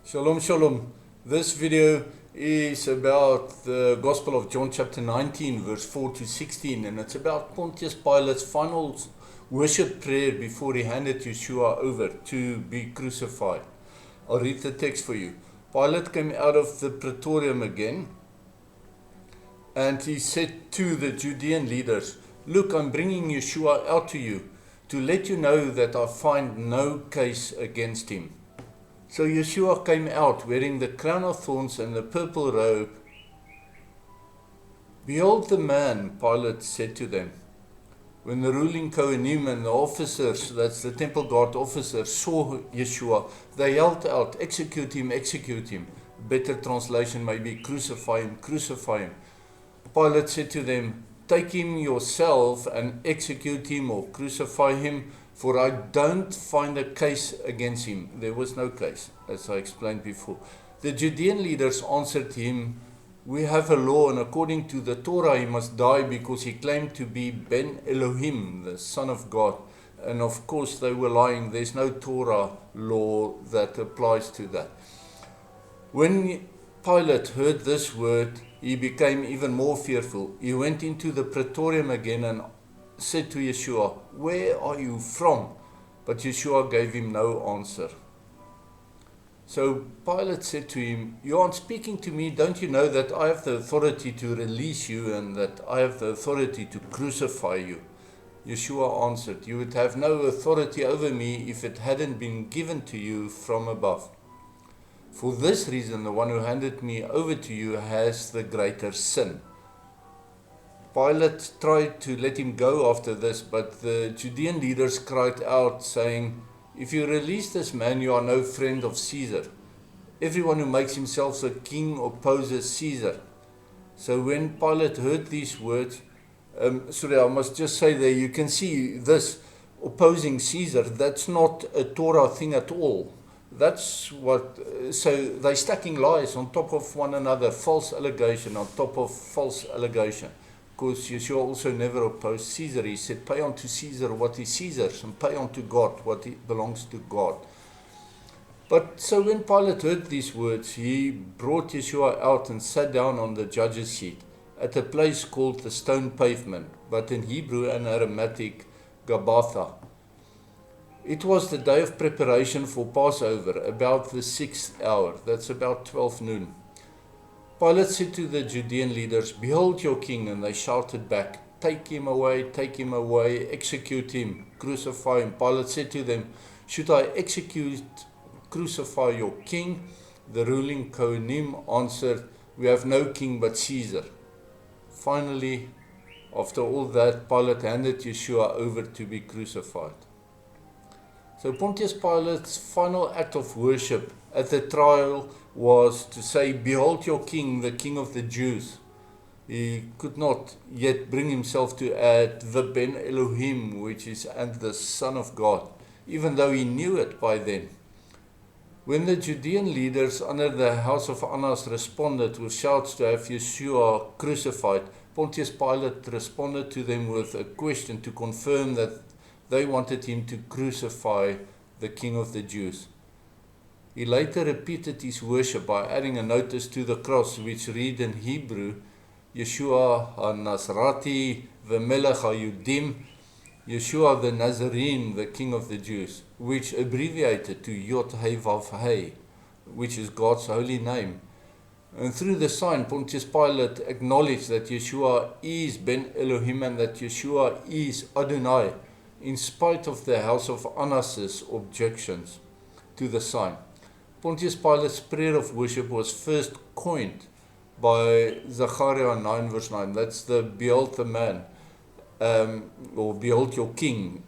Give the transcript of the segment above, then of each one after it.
Shalom, shalom. This video is about the Gospel of John chapter 19 verse 4 to 16, and it's about Pontius Pilate's final worship prayer before he handed YESHUA over to be crucified. I'll read the text for you. Pilate came out of the praetorium again, and he said to the Judean leaders, "Look, I'm bringing YESHUA out to you, to let you know that I find no case against him." So YESHUA came out wearing the crown of thorns and the purple robe. "Behold the man," Pilate said to them. When the ruling Kohanim and the officers, that's the temple guard officers, saw YESHUA, they yelled out, execute him, execute him." Better translation may be, crucify him, crucify him. Pilate said to them, "Take him yourself and execute him or crucify him, for I don't find a case against him." There was no case, as I explained before. The Judean leaders answered him, "We have a law, and according to the Torah he must die because he claimed to be Ben Elohim, the Son of God." And of course they were lying. There's no Torah law that applies to that. When Pilate heard this word, he became even more fearful. He went into the praetorium again and said to YESHUA, "Where are you from?" But YESHUA gave him no answer. So Pilate said to him, "You aren't speaking to me. Don't you know that I have the authority to release you and that I have the authority to crucify you?" YESHUA answered, "You would have no authority over me if it hadn't been given to you from above. For this reason, the one who handed me over to you has the greater sin." Pilate tried to let him go after this, but the Judean leaders cried out, saying, "If you release this man, you are no friend of Caesar. Everyone who makes himself a king opposes Caesar." So when Pilate heard these words, I must just say there, you can see this opposing Caesar, that's not a Torah thing at all. That's what, so they're stacking lies on top of one another, false allegation on top of false allegation. Because YESHUA also never opposed Caesar. He said, "Pay unto Caesar what is Caesar's, and pay unto God what belongs to God." But so when Pilate heard these words, he brought YESHUA out and sat down on the judge's seat at a place called the Stone Pavement, but in Hebrew and Aramaic, Gabbatha. It was the day of preparation for Passover, about the 6th hour. That's about 12 noon. Pilate said to the Judean leaders, "Behold your king," and they shouted back, take him away, execute him, crucify him." Pilate said to them, "Should I crucify your king?" The ruling Kohanim answered, "We have no king but Caesar." Finally, after all that, Pilate handed YESHUA over to be crucified. So Pontius Pilate's final act of worship at the trial was to say, "Behold your king, the King of the Jews." He could not yet bring himself to add the Ben Elohim, which is and the Son of God, even though he knew it by then. When the Judean leaders under the house of Annas responded with shouts to have YESHUA crucified, Pontius Pilate responded to them with a question to confirm that they wanted him to crucify the King of the Jews. He later repeated his worship by adding a notice to the cross which read in Hebrew, "YESHUA ha-Nazrati v'melech ha-Yudim," YESHUA the Nazarene, the King of the Jews, which abbreviated to Yod Hei Vav Hei, which is God's holy name. And through the sign, Pontius Pilate acknowledged that YESHUA is Ben Elohim and that YESHUA is Adonai, in spite of the house of Annas' objections to the sign. Pontius Pilate's prayer of worship was first coined by Zechariah 9 verse 9. That's the "Behold the man," or "Behold your king."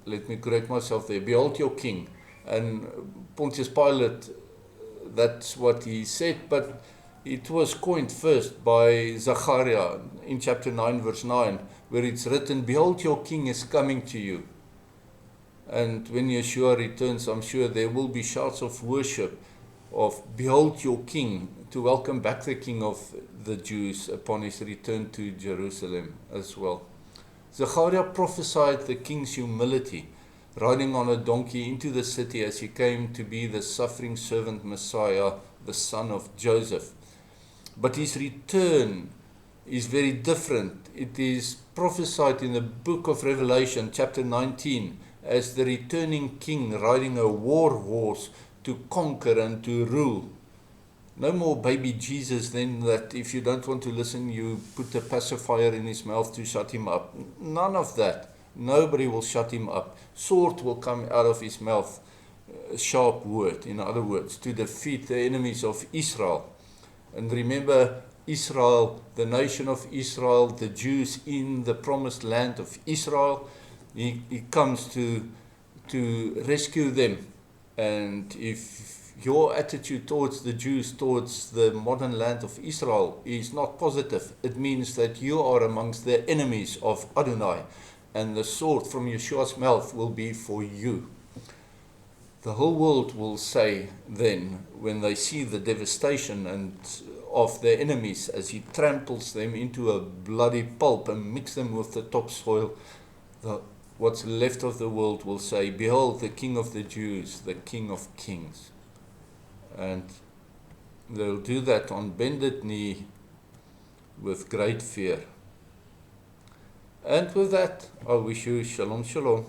Let me correct myself there. "Behold your king." And Pontius Pilate, that's what he said, but it was coined first by Zechariah in chapter 9 verse 9, where it's written, "Behold your king is coming to you." And when YESHUA returns, I'm sure there will be shouts of worship of "Behold your king," to welcome back the King of the Jews upon his return to Jerusalem as well. Zechariah prophesied the king's humility, riding on a donkey into the city as he came to be the suffering servant Messiah, the son of Joseph. But his return is very different. It is prophesied in the book of Revelation, chapter 19, as the returning king riding a war horse to conquer and to rule. No more baby Jesus then, that if you don't want to listen, you put a pacifier in his mouth to shut him up. None of that. Nobody will shut him up. Sword will come out of his mouth, a sharp word, in other words, to defeat the enemies of Israel. And remember, Israel, the nation of Israel, the Jews in the promised land of Israel, he comes to rescue them. And if your attitude towards the Jews, towards the modern land of Israel, is not positive, it means that you are amongst the enemies of Adonai, and the sword from Yeshua's mouth will be for you. The whole world will say then, when they see the devastation and of their enemies as he tramples them into a bloody pulp and mix them with the topsoil, what's left of the world will say, behold, the King of the Jews, the King of Kings. And they'll do that on bended knee with great fear. And with that, I wish you shalom, shalom.